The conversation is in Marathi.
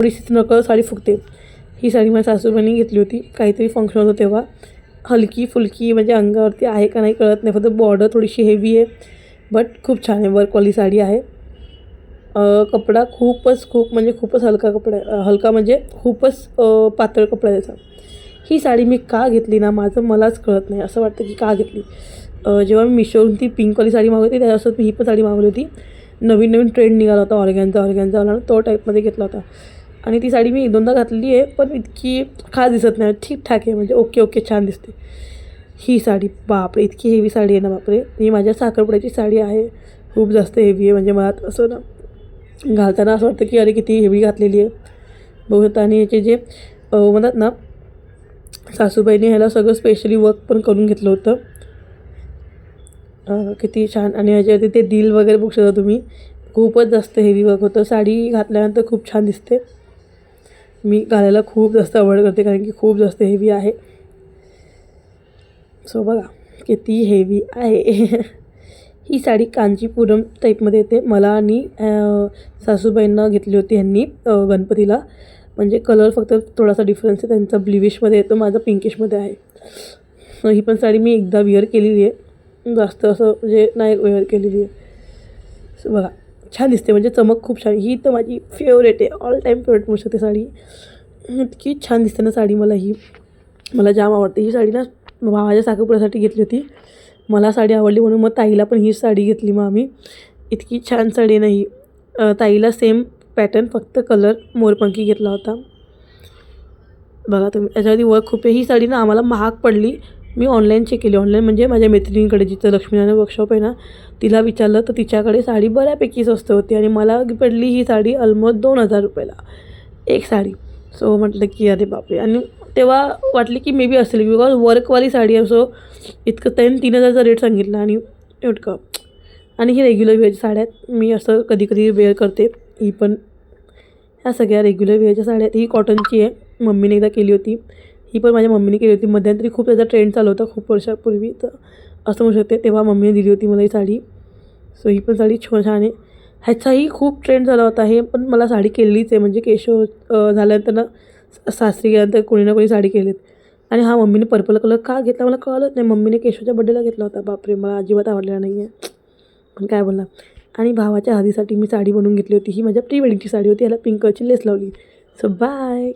थोडीशी नकळत साडी फुगते. ही साडी माझ्या सासूबाईंनी घेतली होती, काहीतरी फंक्शन होतं तेव्हा. हलकी फुलकी म्हणजे अंगावरती आहे का नाही कळत नाही, फक्त बॉर्डर थोडीशी हेवी आहे, बट खूप छान आहे. वर्कवाली साडी आहे. कपडा खूप म्हणजे खूपच हलका कपडा आहे. हलका म्हणजे खूपच पातळ कपडा आहे त्याचा. ही साडी मी का घेतली ना, मलाच कळत नाही. असं वाटतं की का घेतली. जेव्हा मी मिशोवरून ती पिंकवाली साडी मागवली होती, त्याच्यासोबत मी ही पण साडी मागवली होती. नवीन ट्रेंड निघाला होता ऑर्गॅन्झावाला, तो टाईपमध्ये घेतला होता. आणि ती साडी मी 1-2दा घातली आहे, पण इतकी खास दिसत नाही. ठीकठाक आहे, म्हणजे ओके छान दिसते. ही साडी बापरे, इतकी हेवी साडी आहे ना बापरे. ही माझ्या साखरपुड्याची साडी आहे. खूप जास्त हेवी आहे, म्हणजे मला असं ना घालताना असं वाटतं की अरे किती हेवी घातलेली आहे बघू शकता. आणि याचे जे म्हणतात ना, सासूबाईने ह्याला सगळं स्पेशली वर्क पण करून घेतलं होतं. किती छान. आणि ह्याच्यावरती ते दिल वगैरे बघू शकता तुम्ही. खूपच जास्त हेवी वर्क होतं. साडी घातल्यानंतर खूप छान दिसते. मी घालायला खूप जास्त अवॉइड करते, कारण की खूप जास्त हेवी आहे. सो बघा किती हेवी आहे. ही साडी कांचीपुरम टाईपमध्ये येते. मला आणि सासूबाईंना घेतली होती ह्यांनी गणपतीला. म्हणजे कलर फक्त थोडासा डिफरन्स आहे. त्यांचा ब्ल्यूइशमध्ये येतो, माझा पिंकिशमध्ये आहे. ही पण साडी मी एकदा वेअर केलेली आहे, जास्त असं म्हणजे नाही वेअर केलेली आहे. सो बघा छान दिसते, म्हणजे चमक खूप छान. ही तर माझी फेवरेट आहे, ऑल टाईम फेवरेट म्हणू शकते साडी. इतकी छान दिसते ना साडी. मला जाम आवडते ही साडी ना. भावाच्या साखरपुड्यासाठी घेतली होती. मला साडी आवडली म्हणून मग ताईला पण ही साडी घेतली. मग आम्ही इतकी छान साडी नाही. ताईला सेम पॅटर्न, फक्त कलर मोरपंखी घेतला होता. बघा तुम्ही, याच्यावरती वर्क खूप आहे. ही साडी ना आम्हाला महाग पडली. मी ऑनलाईन चेक केली. ऑनलाईन म्हणजे माझ्या मैत्रिणीकडे, जिथं लक्ष्मीनारायण वर्कशॉप आहे ना, तिला विचारलं तर तिच्याकडे साडी बऱ्यापैकी स्वस्त होती. आणि मला पडली ही साडी ऑलमोस्ट 2,000 रुपयाला एक साडी. सो म्हटलं की अरे बापरे. आणि तेव्हा वाटली की मे बी असेल, बिकॉज वर्कवाली साडी आहे. सो इतकं 3,000चा रेट सांगितला आणि इतकं. आणि ही रेग्युलर वेअरची साड्या आहेत. मी असं कधी वेअर करते. ही पण ह्या सगळ्या रेग्युलर वेअरच्या साड्या आहेत. ही कॉटनची आहे, मम्मीने एकदा केली होती. ही पण माझ्या मम्मीने केली होती. मध्यंतरी खूप त्याचा ट्रेंड चालू होता खूप वर्षापूर्वी, तर असं म्हणू शकते. तेव्हा मम्मीने दिली होती मला ही साडी. सो ही पण साडी छान आहे. ह्याचाही खूप ट्रेंड झाला होता. हे पण मला साडी केलेलीच आहे, म्हणजे केशव झाल्यानंतर ना, सासरी गेल्यानंतर कोणी ना कोणी साडी केलीत. आणि हा मम्मीने पर्पल कलर का घेतला मला कळलंच नाही. मम्मीने केशवच्या बड्डेला घेतला होता. बापरे, मला अजिबात आवडलेला नाही आहे, पण काय बोलणार. आणि भावाच्या हळदीसाठी मी साडी बनवून घेतली होती. ही माझ्या प्री वेडिंगची साडी होती. याला पिंक कलरची लेस लावली. So bye.